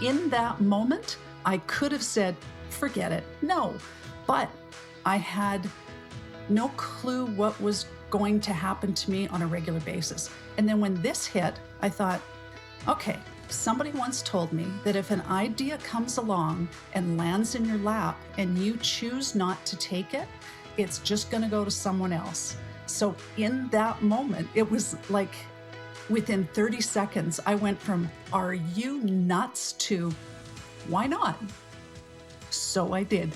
In that moment, I could have said, forget it. No, but I had no clue what was going to happen to me on a regular basis. And then when this hit, I thought, okay, somebody once told me that if an idea comes along and lands in your lap and you choose not to take it, it's just going to go to someone else. So in that moment, it was like within 30 seconds, I went from, are you nuts to, why not? So I did.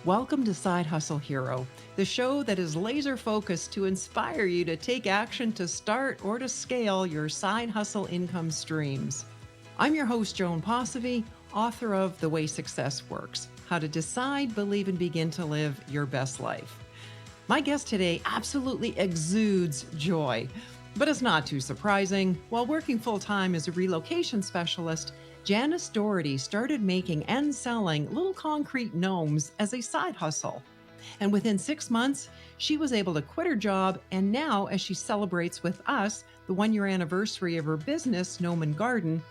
Welcome to Side Hustle Hero, the show that is laser focused to inspire you to take action to start or to scale your side hustle income streams. I'm your host, Joan Posivy, author of The Way Success Works, How to Decide, Believe, and Begin to Live Your Best Life. My guest today absolutely exudes joy, but it's not too surprising. While working full-time as a relocation specialist, Janis Doherty started making and selling little concrete gnomes as a side hustle. And within 6 months, she was able to quit her job. And now, as she celebrates with us the 1-year anniversary of her business, Gnome Garden,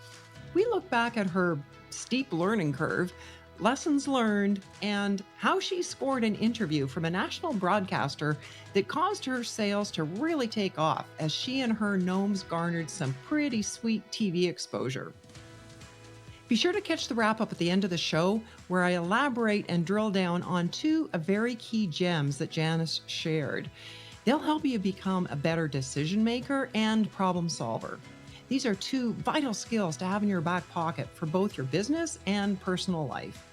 we look back at her steep learning curve, lessons learned, and how she scored an interview from a national broadcaster that caused her sales to really take off as she and her gnomes garnered some pretty sweet TV exposure. Be sure to catch the wrap up at the end of the show, where I elaborate and drill down on two very key gems that Janis shared. They'll help you become a better decision maker and problem solver. These are two vital skills to have in your back pocket for both your business and personal life.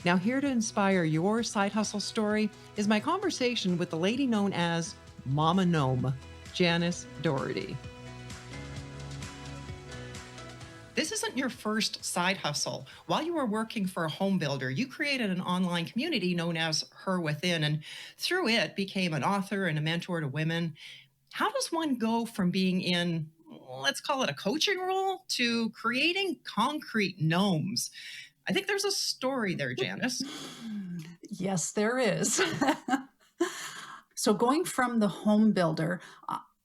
Now, here to inspire your side hustle story is my conversation with the lady known as Mama Gnome, Janis Doherty. This isn't your first side hustle. While you were working for a home builder, you created an online community known as Her Within, and through it became an author and a mentor to women. How does one go from being in, let's call it a coaching role, to creating concrete gnomes? I think there's a story there, Janis. Yes, there is. So going from the home builder,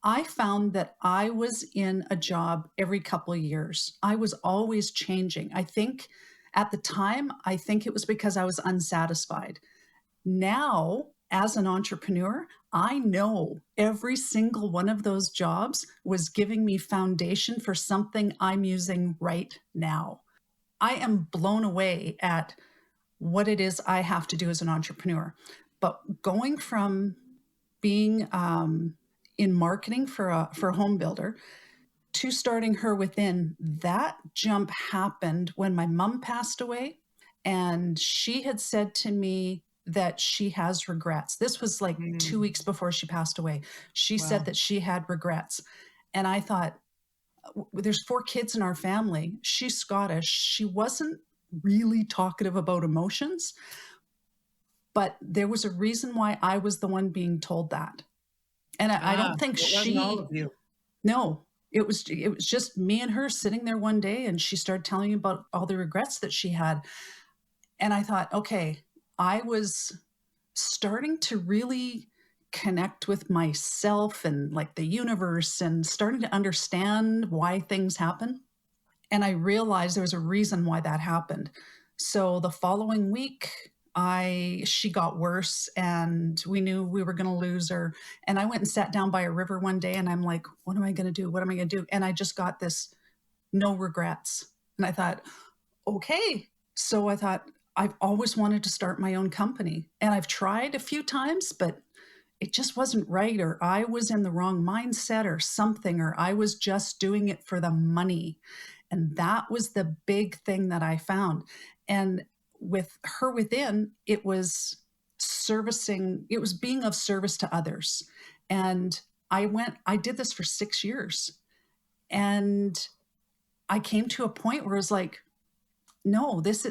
I found that I was in a job every couple of years. I was always changing. I think at the time, it was because I was unsatisfied. Now, as an entrepreneur, I know every single one of those jobs was giving me foundation for something I'm using right now. I am blown away at what it is I have to do as an entrepreneur. But going from being in marketing for a home builder to starting Her Within, that jump happened when my mom passed away, and she had said to me that she has regrets. This was like 2 weeks before she passed away. She said that she had regrets. And I thought, there's 4 kids in our family. She's Scottish. She wasn't really talkative about emotions, but there was a reason why I was the one being told that. And I don't think it wasn't all of you. No, it was just me and her sitting there one day, and she started telling me about all the regrets that she had. And I thought, okay, I was starting to really connect with myself and like the universe and starting to understand why things happen. And I realized there was a reason why that happened. So the following week, she got worse and we knew we were going to lose her. And I went and sat down by a river one day and I'm like, what am I going to do? What am I going to do? And I just got this no regrets. And I thought, okay. So I thought, I've always wanted to start my own company. And I've tried a few times, but it just wasn't right, or I was in the wrong mindset or something, or I was just doing it for the money. And that was the big thing that I found. And with Her Within, it was being of service to others. And I did this for 6 years. And I came to a point where I was like, no, this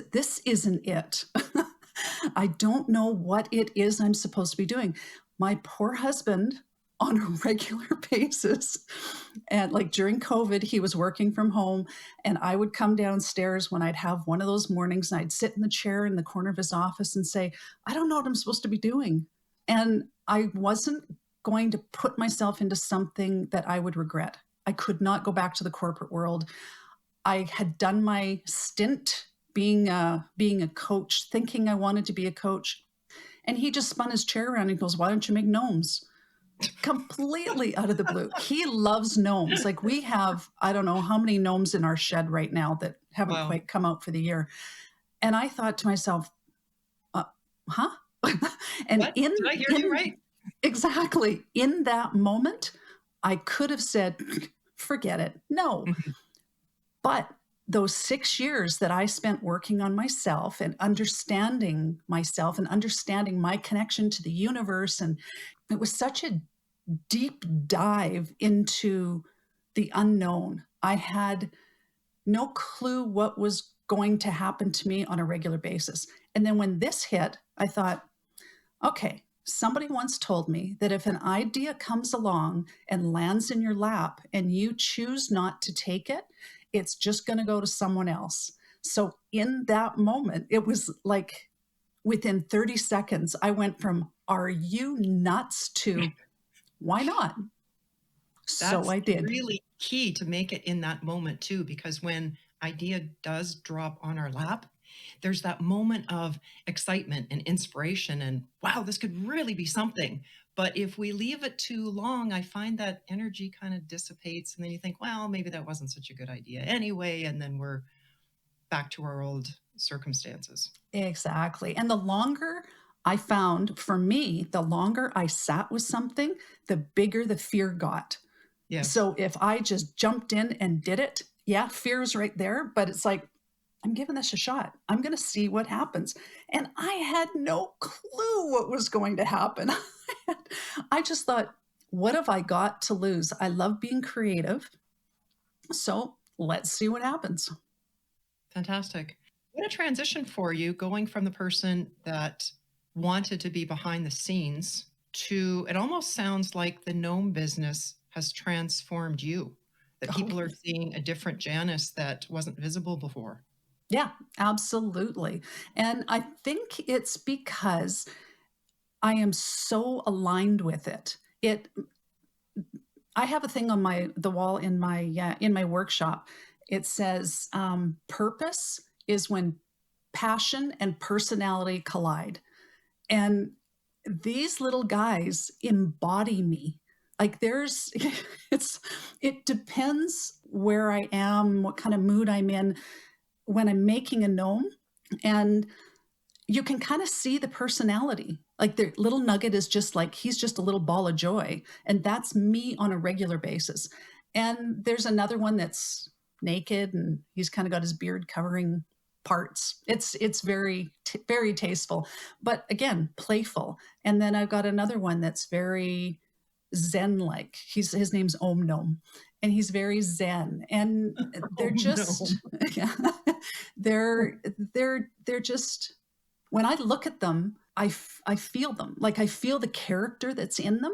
isn't it. I don't know what it is I'm supposed to be doing. My poor husband, on a regular basis, and like during COVID, he was working from home, and I would come downstairs when I'd have one of those mornings and I'd sit in the chair in the corner of his office and say, I don't know what I'm supposed to be doing. And I wasn't going to put myself into something that I would regret. I could not go back to the corporate world. I had done my stint being a coach, thinking I wanted to be a coach. And he just spun his chair around and goes, "Why don't you make gnomes?" Completely out of the blue. He loves gnomes. Like we have, I don't know how many gnomes in our shed right now that haven't Wow. quite come out for the year. And I thought to myself, uh, huh? And What? Did I hear you right? exactly in that moment, I could have said, forget it. No. Mhm. But those 6 years that I spent working on myself and understanding myself and understanding my connection to the universe, and it was such a deep dive into the unknown. I had no clue what was going to happen to me on a regular basis. And then when this hit, I thought, okay, somebody once told me that if an idea comes along and lands in your lap and you choose not to take it, it's just going to go to someone else. So in that moment, it was like within 30 seconds, I went from, "Are you nuts?" to, "Why not?" So That's I did. really key to make it in that moment too, because when idea does drop on our lap, there's that moment of excitement and inspiration and wow, this could really be something. But if we leave it too long, I find that energy kind of dissipates and then you think, well, maybe that wasn't such a good idea anyway. And then we're back to our old circumstances. Exactly. And the longer I found, for me, the longer I sat with something, the bigger the fear got. Yes. So if I just jumped in and did it, yeah, fear is right there, but it's like, I'm giving this a shot. I'm going to see what happens. And I had no clue what was going to happen. I just thought, what have I got to lose? I love being creative. So let's see what happens. Fantastic. What a transition for you going from the person that wanted to be behind the scenes to it almost sounds like the gnome business has transformed you, that Oh, people are seeing a different Janice that wasn't visible before. yeah, absolutely. And I think it's because I am so aligned with it. I have a thing on the wall in my workshop. It says, "Purpose is when passion and personality collide." And these little guys embody me. Like there's, it's, it depends where I am, what kind of mood I'm in when I'm making a gnome, and you can kind of see the personality. Like the little nugget is just like, he's just a little ball of joy. And that's me on a regular basis. And there's another one that's naked and he's kind of got his beard covering parts. It's very tasteful, but again, playful. And then I've got another one that's very zen like. His name's Om Gnome, and he's very zen. And Oh they're no. just they're just, when I look at them, I feel them. Like I feel the character that's in them.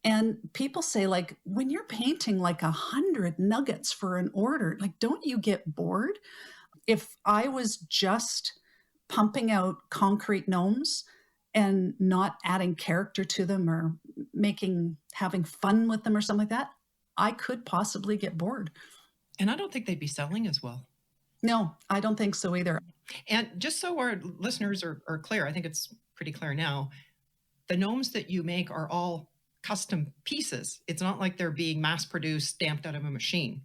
And people say, like, when you're painting like 100 nuggets for an order, like, don't you get bored? If I was just pumping out concrete gnomes and not adding character to them or having fun with them or something like that, I could possibly get bored. And I don't think they'd be selling as well. No, I don't think so either. And just so our listeners are clear, I think it's pretty clear now, the gnomes that you make are all custom pieces. It's not like they're being mass produced, stamped out of a machine.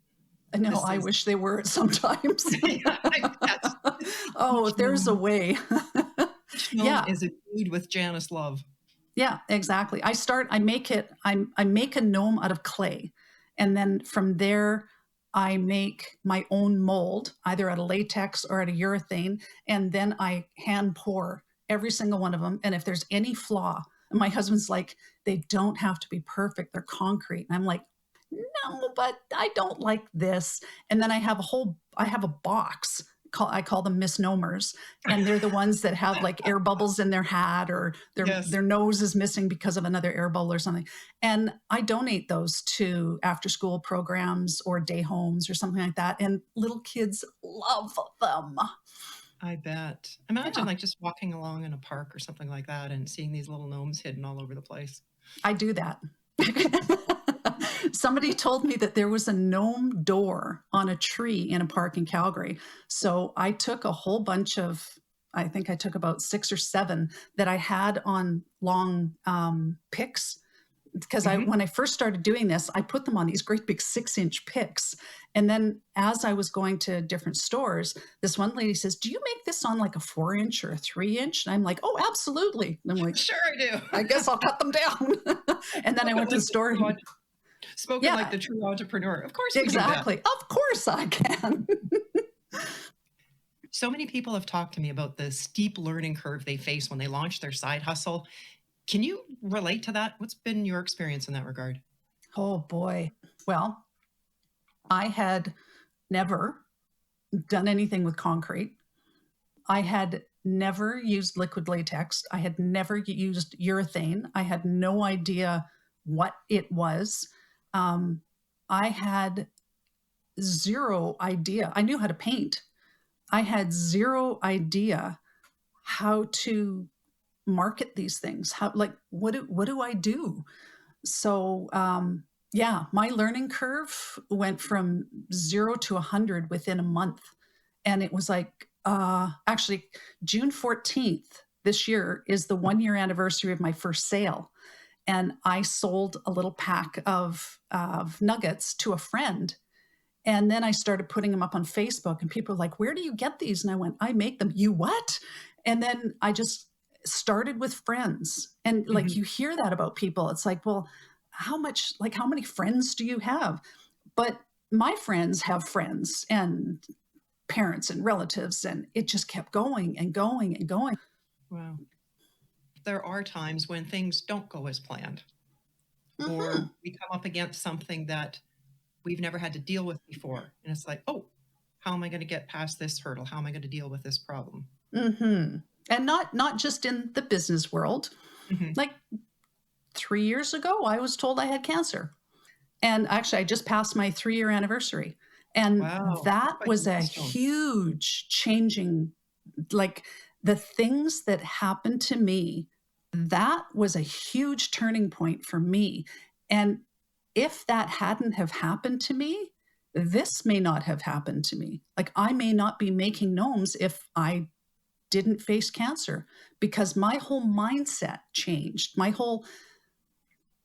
No, This I is wish they were sometimes. yeah, that's Oh, each if there's a gnome, way. each gnome Yeah, is a dude with Janice love. yeah, exactly. I make a gnome out of clay. And then from there, I make my own mold, either out of latex or out of urethane. And then I hand pour every single one of them. And if there's any flaw, and my husband's like, they don't have to be perfect, they're concrete. And I'm like, no, but I don't like this. And then I have a box. I call them misnomers, and they're the ones that have like air bubbles in their hat, or Yes. their nose is missing because of another air bubble or something. And I donate those to after school programs or day homes or something like that. And little kids love them. I bet. Imagine Yeah, like just walking along in a park or something like that and seeing these little gnomes hidden all over the place. I do that. Somebody told me that there was a gnome door on a tree in a park in Calgary. So I took a whole bunch of, I think I took about 6 or 7 that I had on long picks. Because Hmm. when I first started doing this, I put them on these great big 6-inch picks. And then as I was going to different stores, this one lady says, "Do you make this on like a 4-inch or a 3-inch?" And I'm like, "Oh, absolutely." And I'm like, Sure, I "I do. guess I'll cut them down." And then I went to the store and Spoken like yeah, the true entrepreneur. Of course, you can do that. exactly. Of course I can. So many people have talked to me about the steep learning curve they face when they launch their side hustle. Can you relate to that? What's been your experience in that regard? Oh boy. Well, I had never done anything with concrete. I had never used liquid latex. I had never used urethane. I had no idea what it was. Um, I had zero idea. I knew how to paint. I had zero idea how to market these things. How, like, what do I do? So, yeah, my learning curve went from 0 to 100 within a month. And it was like, actually, June 14th this year is the 1 year anniversary of my first sale. And I sold a little pack of nuggets to a friend. And then I started putting them up on Facebook, and people were like, "Where do you get these?" And I went, "I make them." "You what?" And then I just started with friends. And like Mhm. you hear that about people. It's like, well, how many friends do you have? But my friends have friends and parents and relatives, and it just kept going and going and going. Wow. There are times when things don't go as planned, or Hmm. we come up against something that we've never had to deal with before. And it's like, oh, how am I going to get past this hurdle? How am I going to deal with this problem? Hmm. And not just in the business world. Hmm. Like 3 years ago, I was told I had cancer. And actually, I just passed my 3 year anniversary. And Wow. That's that quite the was a milestone. huge changing, like the things that happened to me, that was a huge turning point for me. And if that hadn't have happened to me, this may not have happened to me. Like I may not be making gnomes if I didn't face cancer, because my whole mindset changed. My whole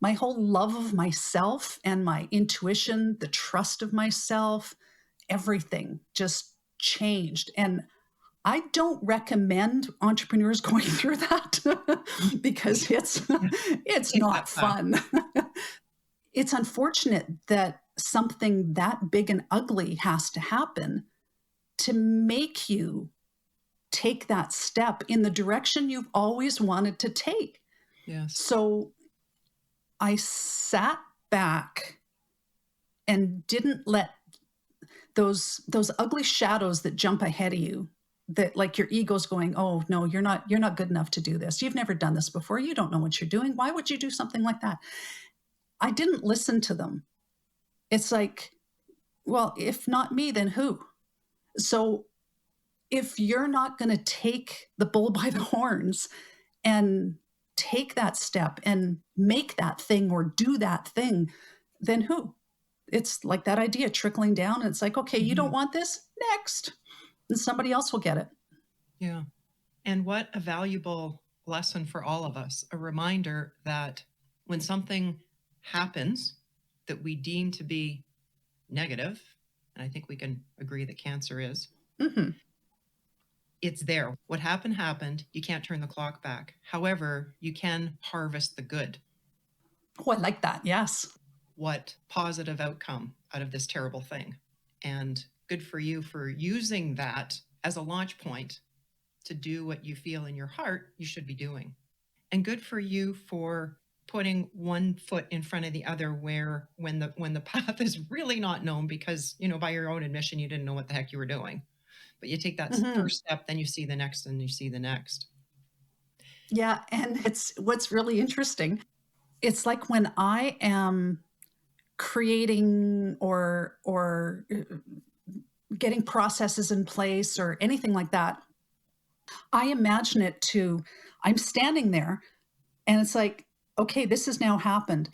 love of myself and my intuition, the trust of myself, everything just changed. And I don't recommend entrepreneurs going through that because it's Take that not back. fun. It's unfortunate that something that big and ugly has to happen to make you take that step in the direction you've always wanted to take. Yes. So I sat back and didn't let those ugly shadows that jump ahead of you, that like your ego's going, "Oh no, you're not good enough to do this. You've never done this before. You don't know what you're doing. Why would you do something like that?" I didn't listen to them. It's like, well, if not me, then who? So if you're not going to take the bull by the horns and take that step and make that thing or do that thing, then who? It's like that idea trickling down. And it's like, okay, you don't Hmm. want this? Next. And somebody else will get it. Yeah. And what a valuable lesson for all of us. A reminder that when something happens that we deem to be negative, and I think we can agree that cancer is, Hmm. it's there. What happened, happened. You can't turn the clock back. However, you can harvest the good. Oh, I like that. Yes. What positive outcome out of this terrible thing? And good for you for using that as a launch point to do what you feel in your heart you should be doing. And good for you for putting one foot in front of the other where when the path is really not known because, by your own admission, you didn't know what the heck you were doing. But you take that Hmm. first step, then you see the next and you see the next. Yeah. And it's what's really interesting. It's like when I am creating or getting processes in place or anything like that, I imagine it to, I'm standing there and it's like, okay, this has now happened.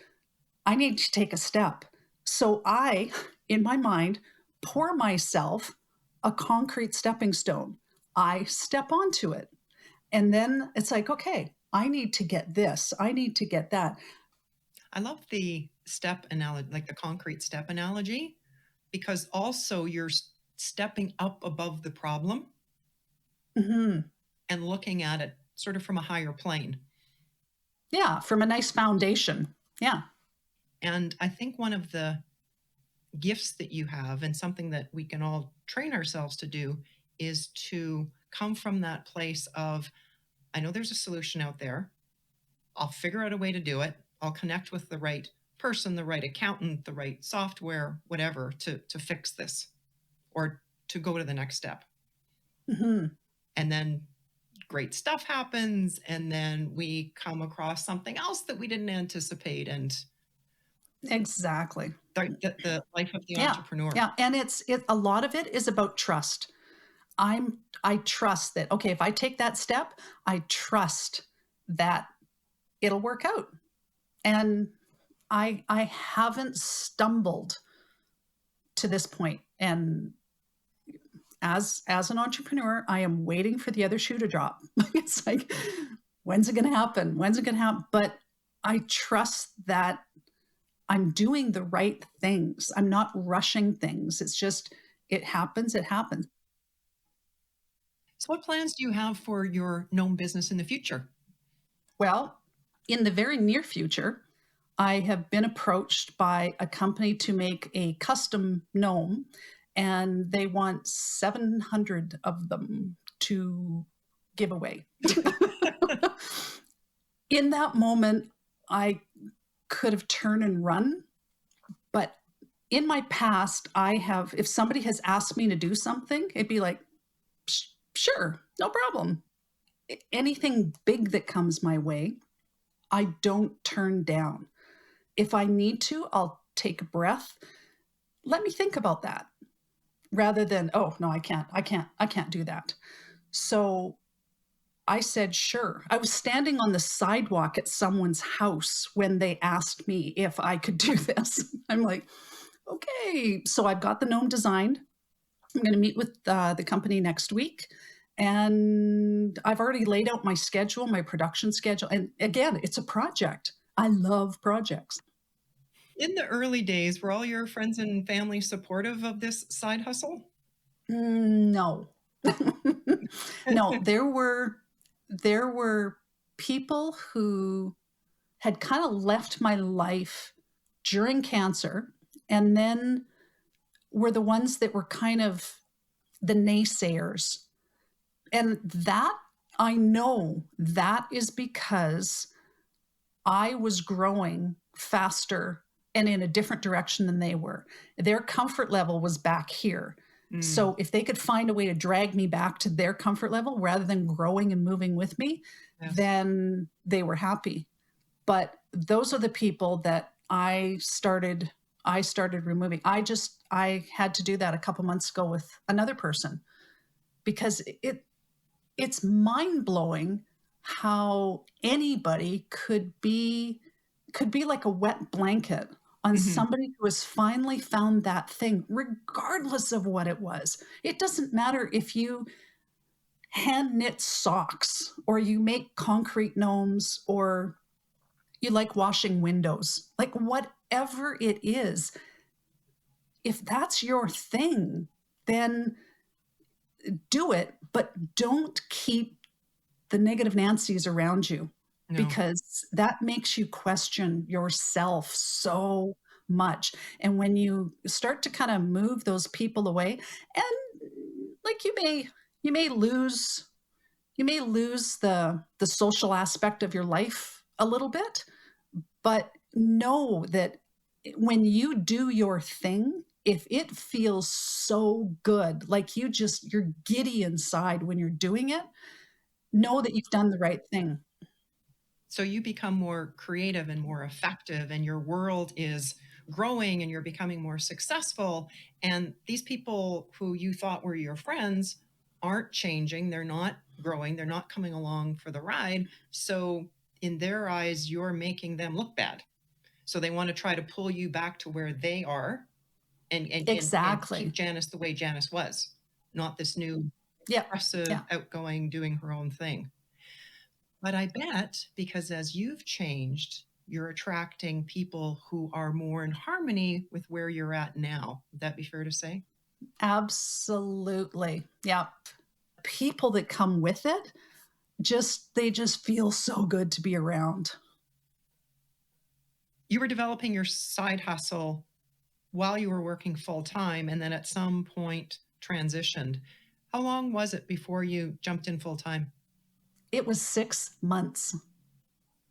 I need to take a step. So I, in my mind, pour myself a concrete stepping stone. I step onto it. And then it's like, okay, I need to get this. I need to get that. I love the step analogy, like the concrete step analogy, because also you're stepping up above the problem Hmm. and looking at it sort of from a higher plane. Yeah, from a nice foundation. Yeah. And I think one of the gifts that you have, and something that we can all train ourselves to do, is to come from that place of, I know there's a solution out there. I'll figure out a way to do it. I'll connect with the right person, the right accountant, the right software, whatever, to fix this or to go to the next step. Hmm. And then great stuff happens. And then we come across something else that we didn't anticipate. And Exactly. the life of the Yeah. entrepreneur. Yeah. And a lot of it is about trust. I trust that, okay, if I take that step, I trust that it'll work out. And I haven't stumbled to this point. And as an entrepreneur, I am waiting for the other shoe to drop. It's like, when's it going to happen? When's it going to happen? But I trust that I'm doing the right things. I'm not rushing things. It's just, it happens, it happens. So, what plans do you have for your gnome business in the future? Well, in the very near future, I have been approached by a company to make a custom gnome, and they want 700 of them to give away. In that moment, I could have turned and run, but in my past, if somebody has asked me to do something, it'd be like, sure, no problem. Anything big that comes my way, I don't turn down. If I need to, I'll take a breath. Let me think about that rather than, oh, no, I can't do that. So I said, sure. I was standing on the sidewalk at someone's house when they asked me if I could do this. I'm like, okay. So I've got the gnome designed. I'm going to meet with the company next week. And I've already laid out my schedule, my production schedule. And again, it's a project. I love projects. In the early days, were all your friends and family supportive of this side hustle? No. No, there were people who had kind of left my life during cancer and then were the ones that were kind of the naysayers. And that I know that is because I was growing faster and in a different direction than they were. Their comfort level was back here. So if they could find a way to drag me back to their comfort level rather than growing and moving with me, Yes. then they were happy. But those are the people that I started removing. I had to do that a couple months ago with another person because it's mind-blowing how anybody could be like a wet blanket on somebody who has finally found that thing, regardless of what it was. It doesn't matter if you hand knit socks or you make concrete gnomes or you like washing windows, like whatever it is. If that's your thing, then do it, but don't keep the negative Nancy's around you. No. Because that makes you question yourself so much. And when you start to kind of move those people away, and like you may lose the social aspect of your life a little bit, but know that when you do your thing, if it feels so good, like you're giddy inside when you're doing it, know that you've done the right thing. So you become more creative and more effective, and your world is growing and you're becoming more successful. And these people who you thought were your friends aren't changing, they're not growing, they're not coming along for the ride. So in their eyes, you're making them look bad. So they want to try to pull you back to where they are and Exactly. keep Janice the way Janice was, not this new Yeah. expressive, Yeah. outgoing, doing her own thing. But I bet because as you've changed, you're attracting people who are more in harmony with where you're at now. Would that be fair to say? Absolutely. Yeah. People that come with it, they just feel so good to be around. You were developing your side hustle while you were working full time and then at some point transitioned. How long was it before you jumped in full time? It was 6 months.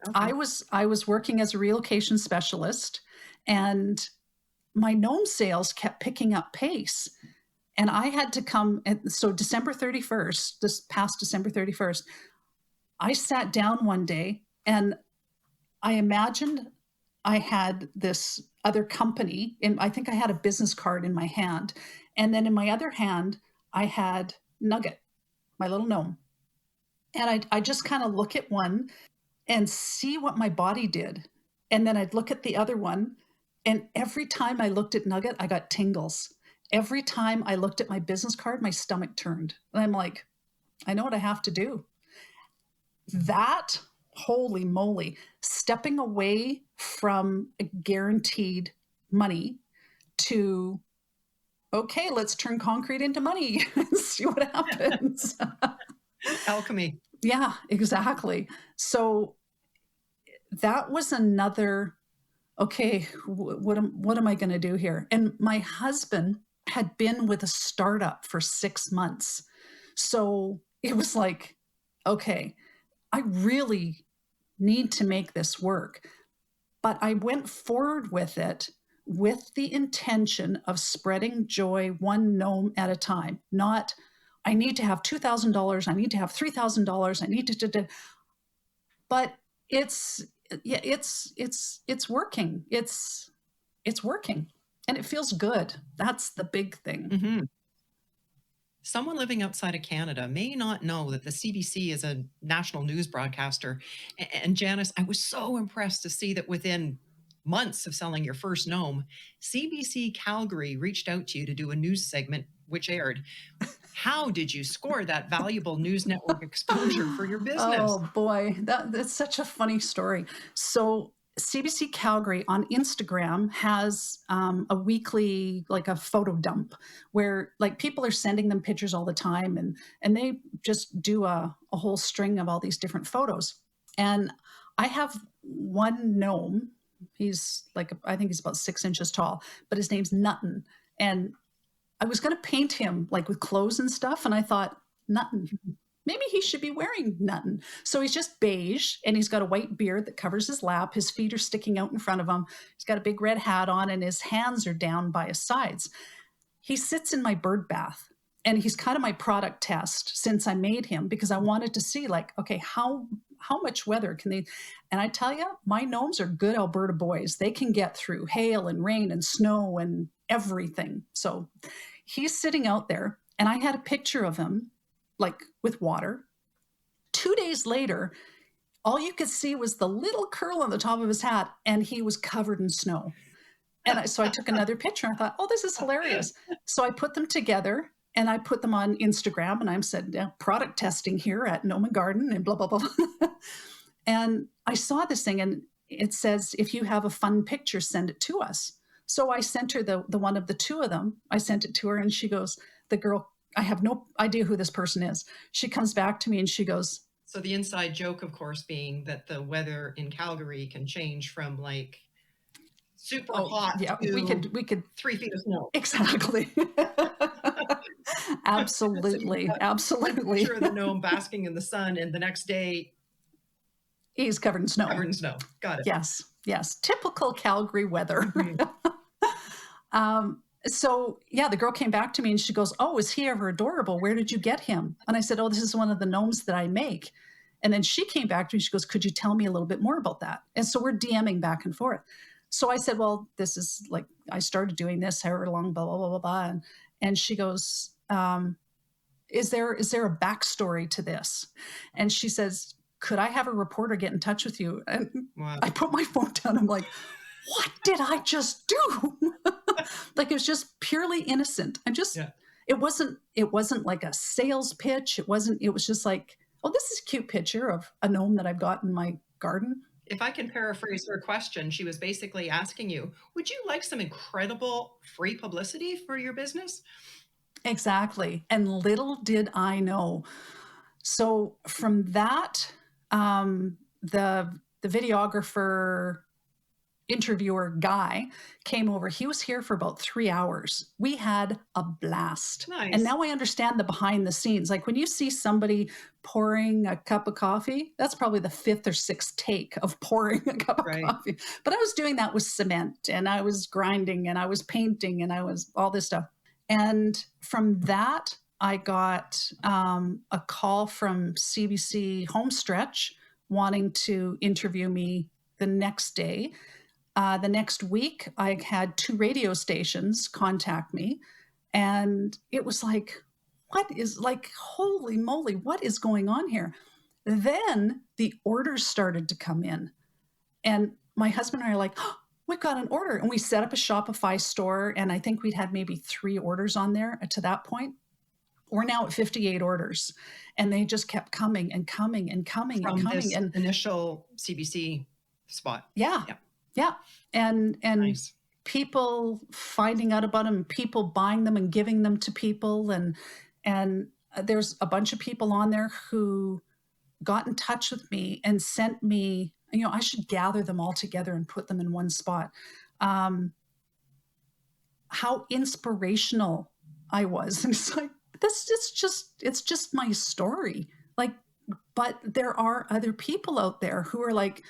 Okay. I was working as a relocation specialist, and my gnome sales kept picking up pace. And I had to come. So December 31st, this past December 31st, I sat down one day and I imagined I had this other company, and I think I had a business card in my hand. And then in my other hand, I had Nugget, my little gnome. And I just kind of look at one and see what my body did. And then I'd look at the other one. And every time I looked at Nugget, I got tingles. Every time I looked at my business card, my stomach turned. And I'm like, I know what I have to do. That, holy moly, stepping away from a guaranteed money to, okay, let's turn concrete into money and see what happens. Alchemy. Yeah, exactly. So that was another, okay, what am I going to do here? And my husband had been with a startup for 6 months. So it was like, okay, I really need to make this work. But I went forward with it with the intention of spreading joy one gnome at a time, not I need to have $2,000, I need to have $3,000, I need to, but it's working. It's working and it feels good. That's the big thing. Mm-hmm. Someone living outside of Canada may not know that the CBC is a national news broadcaster. And Janice, I was so impressed to see that within months of selling your first gnome, CBC Calgary reached out to you to do a news segment which aired. How did you score that valuable news network exposure for your business? Oh boy, that's such a funny story. So CBC Calgary on Instagram has a weekly, like a photo dump where like people are sending them pictures all the time and they just do a whole string of all these different photos. And I have one gnome. He's like, I think he's about 6 inches tall, but his name's Nuttin. And I was going to paint him like with clothes and stuff. And I thought, Nuttin, maybe he should be wearing Nuttin. So he's just beige and he's got a white beard that covers his lap. His feet are sticking out in front of him. He's got a big red hat on and his hands are down by his sides. He sits in my bird bath and he's kind of my product test since I made him because I wanted to see like, okay, how much weather can they, and I tell you, my gnomes are good Alberta boys. They can get through hail and rain and snow and everything. So he's sitting out there and I had a picture of him like with water. 2 days later, all you could see was the little curl on the top of his hat and he was covered in snow. And so I took another picture and I thought, oh, this is hilarious. So I put them together and I put them on Instagram and I said, yeah, product testing here at Gnome Garden and blah, blah, blah. And I saw this thing and it says, if you have a fun picture, send it to us. So I sent her the one of the two of them. I sent it to her and she goes, the girl, I have no idea who this person is. She comes back to me and she goes. So the inside joke, of course, being that the weather in Calgary can change from like super hot to we could 3 feet of snow. Exactly. Absolutely. Absolutely. Picture of the gnome basking in the sun and the next day he's covered in snow. Covered in snow. Got it. Yes. Yes. Typical Calgary weather. Mm-hmm. So yeah, the girl came back to me and she goes, oh, is he ever adorable? Where did you get him? And I said, oh, this is one of the gnomes that I make. And then she came back to me. She goes, could you tell me a little bit more about that? And so we're DMing back and forth. So I said, well, this is like, I started doing this however long, blah, blah, blah, blah, blah. And she goes, is there a backstory to this? And she says, could I have a reporter get in touch with you? And wow. I put my phone down. I'm like, what did I just do? Like, it was just purely innocent. Yeah. It wasn't like a sales pitch. It was just like, oh, this is a cute picture of a gnome that I've got in my garden. If I can paraphrase her question, she was basically asking you, would you like some incredible free publicity for your business? Exactly. And little did I know. So from that, the videographer interviewer guy came over. He was here for about 3 hours. We had a blast. Nice. And now I understand the behind the scenes. Like when you see somebody pouring a cup of coffee, that's probably the 5th or 6th take of pouring a cup of coffee. But I was doing that with cement, and I was grinding, and I was painting, and I was all this stuff. And from that, I got a call from CBC Homestretch wanting to interview me the next day. The next week, I had 2 radio stations contact me, and it was like, holy moly, what is going on here? Then the orders started to come in, and my husband and I are like, oh, we've got an order. And we set up a Shopify store, and I think we'd had maybe 3 orders on there to that point. We're now at 58 orders, and they just kept coming and coming and coming from and coming. This and initial CBC spot. Yeah. And nice. People finding out about them, people buying them and giving them to people. And there's a bunch of people on there who got in touch with me and sent me, I should gather them all together and put them in one spot. How inspirational I was. And it's like, it's just my story. Like, but there are other people out there who are like,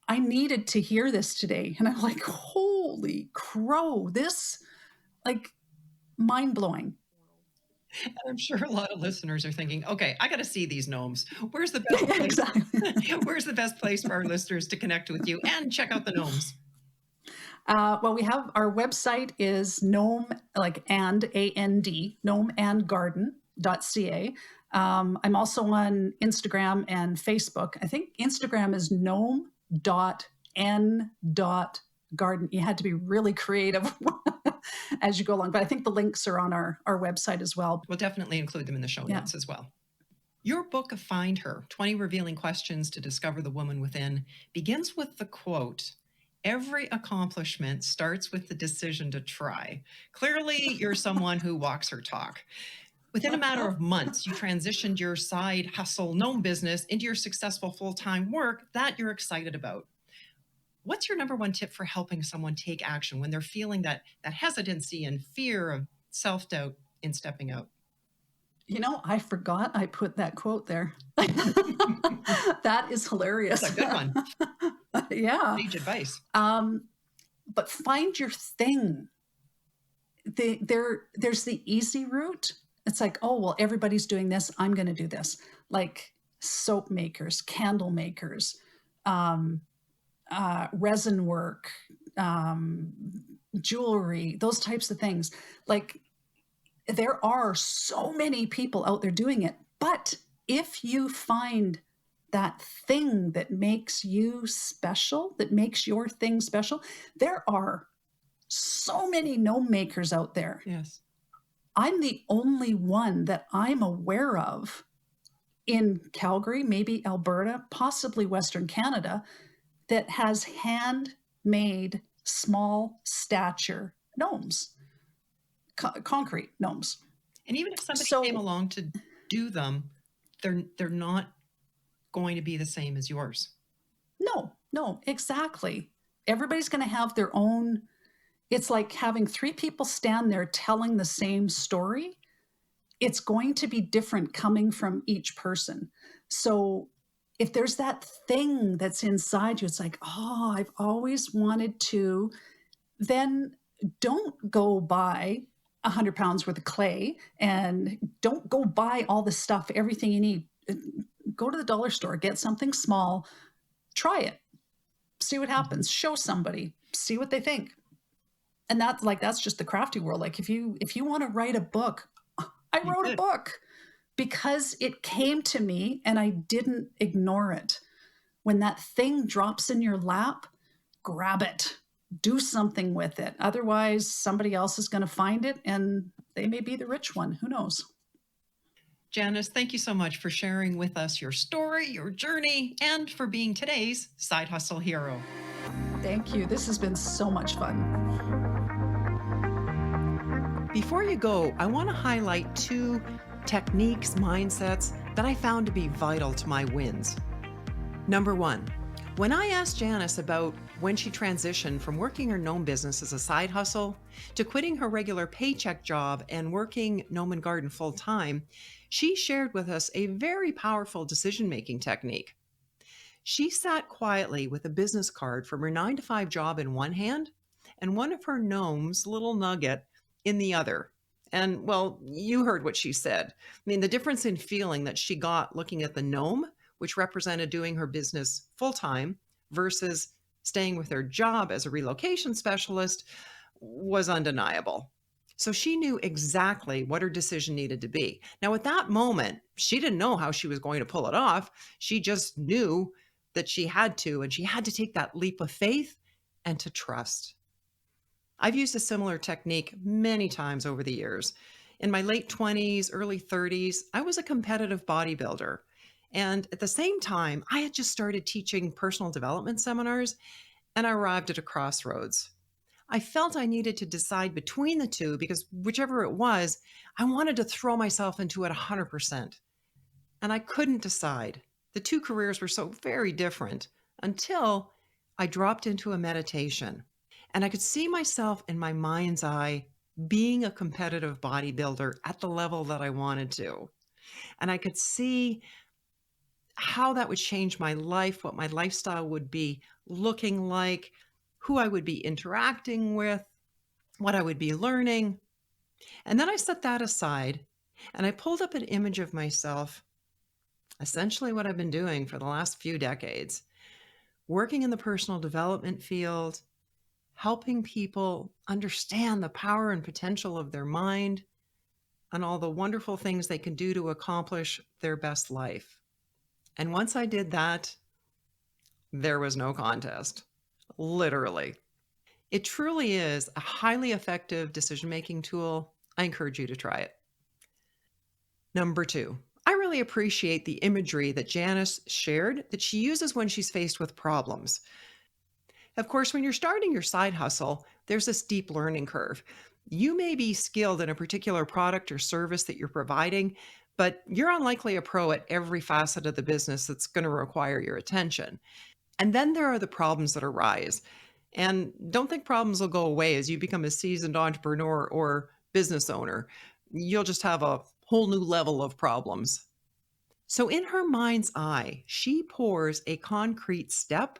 I needed to hear this today. And I'm like, holy crow, this, like, mind-blowing. And I'm sure a lot of listeners are thinking, okay, I got to see these gnomes. Where's the best place? Exactly. Where's the best place for our listeners to connect with you and check out the gnomes? Well, we have our website is gnome, like and A-N-D, gnomeandgarden.ca. I'm also on Instagram and Facebook. I think Instagram is gnome.n.garden. You had to be really creative as you go along. But I think the links are on our website as well. We'll definitely include them in the show notes as well. Your book of Find Her, 20 Revealing Questions to Discover the Woman Within, begins with the quote, "Every accomplishment starts with the decision to try." Clearly, you're someone who walks her talk. Within a matter of months, you transitioned your side hustle gnome business into your successful full-time work that you're excited about. What's your number one tip for helping someone take action when they're feeling that hesitancy and fear of self-doubt in stepping out? I forgot I put that quote there. That is hilarious. That's a good one. Yeah. Sage advice. But find your thing. There's the easy route. It's like, oh, well, everybody's doing this. I'm going to do this. Like soap makers, candle makers, resin work, jewelry, those types of things. Like there are so many people out there doing it. But if you find that thing that makes you special, that makes your thing special, there are so many gnome makers out there. Yes. I'm the only one that I'm aware of in Calgary, maybe Alberta, possibly Western Canada, that has handmade small stature gnomes, concrete gnomes. And even if somebody came along to do them, they're not going to be the same as yours. No, exactly. Everybody's going to have their own. It's like having 3 people stand there telling the same story. It's going to be different coming from each person. So if there's that thing that's inside you, it's like, oh, I've always wanted to, then don't go buy 100 pounds worth of clay and don't go buy all the stuff, everything you need. Go to the dollar store, get something small, try it, see what happens, show somebody, see what they think. And that's just the crafty world. Like if you want to write a book, I wrote a book because it came to me and I didn't ignore it. When that thing drops in your lap, grab it. do something with it. Otherwise, somebody else is going to find it and they may be the rich one. Who knows? Janiss, thank you so much for sharing with us your story, your journey, and for being today's Side Hustle Hero. Thank you. This has been so much fun. Before you go, I want to highlight 2 techniques, mindsets that I found to be vital to my wins. Number 1, when I asked Janiss about when she transitioned from working her gnome business as a side hustle to quitting her regular paycheck job and working Gnome Garden full time, she shared with us a very powerful decision-making technique. She sat quietly with a business card from her 9-to-5 job in one hand and one of her gnomes, little nugget, in the other. And well, you heard what she said. I mean, the difference in feeling that she got looking at the gnome, which represented doing her business full time, versus staying with her job as a relocation specialist, was undeniable. So she knew exactly what her decision needed to be. Now, at that moment, she didn't know how she was going to pull it off. She just knew that she had to, and she had to take that leap of faith and to trust. I've used a similar technique many times over the years. In my late 20s, early 30s, I was a competitive bodybuilder. And at the same time, I had just started teaching personal development seminars, and I arrived at a crossroads. I felt I needed to decide between the two because whichever it was, I wanted to throw myself into it 100%. And I couldn't decide. The 2 careers were so very different until I dropped into a meditation. And I could see myself in my mind's eye being a competitive bodybuilder at the level that I wanted to. And I could see how that would change my life, what my lifestyle would be looking like, who I would be interacting with, what I would be learning. And then I set that aside and I pulled up an image of myself, essentially what I've been doing for the last few decades, working in the personal development field, helping people understand the power and potential of their mind and all the wonderful things they can do to accomplish their best life. And once I did that, there was no contest, literally. It truly is a highly effective decision-making tool. I encourage you to try it. Number 2, I really appreciate the imagery that Janiss shared that she uses when she's faced with problems. Of course, when you're starting your side hustle, there's a steep learning curve. You may be skilled in a particular product or service that you're providing, but you're unlikely a pro at every facet of the business that's going to require your attention. And then there are the problems that arise. And don't think problems will go away as you become a seasoned entrepreneur or business owner. You'll just have a whole new level of problems. So in her mind's eye, she pours a concrete step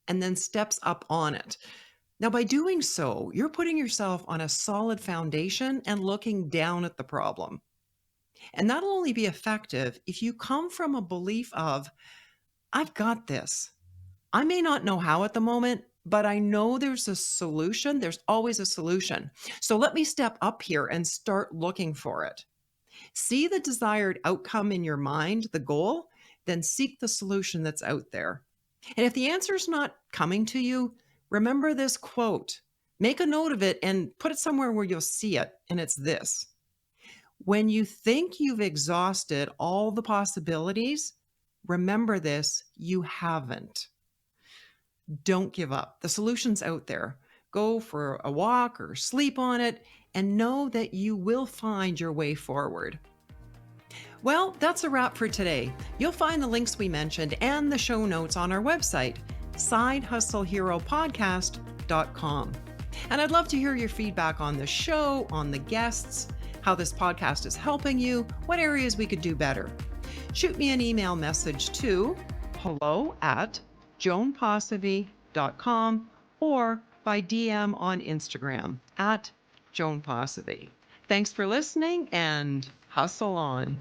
and then steps up on it. Now, by doing so, you're putting yourself on a solid foundation and looking down at the problem. And that'll only be effective if you come from a belief of, I've got this. I may not know how at the moment, but I know there's a solution. There's always a solution. So let me step up here and start looking for it. See the desired outcome in your mind, the goal, then seek the solution that's out there. And if the answer is not coming to you, remember this quote. Make a note of it and put it somewhere where you'll see it. And it's this. When you think you've exhausted all the possibilities, remember this, you haven't. Don't give up. The solution's out there. Go for a walk or sleep on it and know that you will find your way forward. Well, that's a wrap for today. You'll find the links we mentioned and the show notes on our website, sidehustleheropodcast.com. And I'd love to hear your feedback on the show, on the guests, how this podcast is helping you, what areas we could do better. Shoot me an email message to hello@joanposivy.com or by DM on Instagram @JoanPosivy. Thanks for listening and hustle on.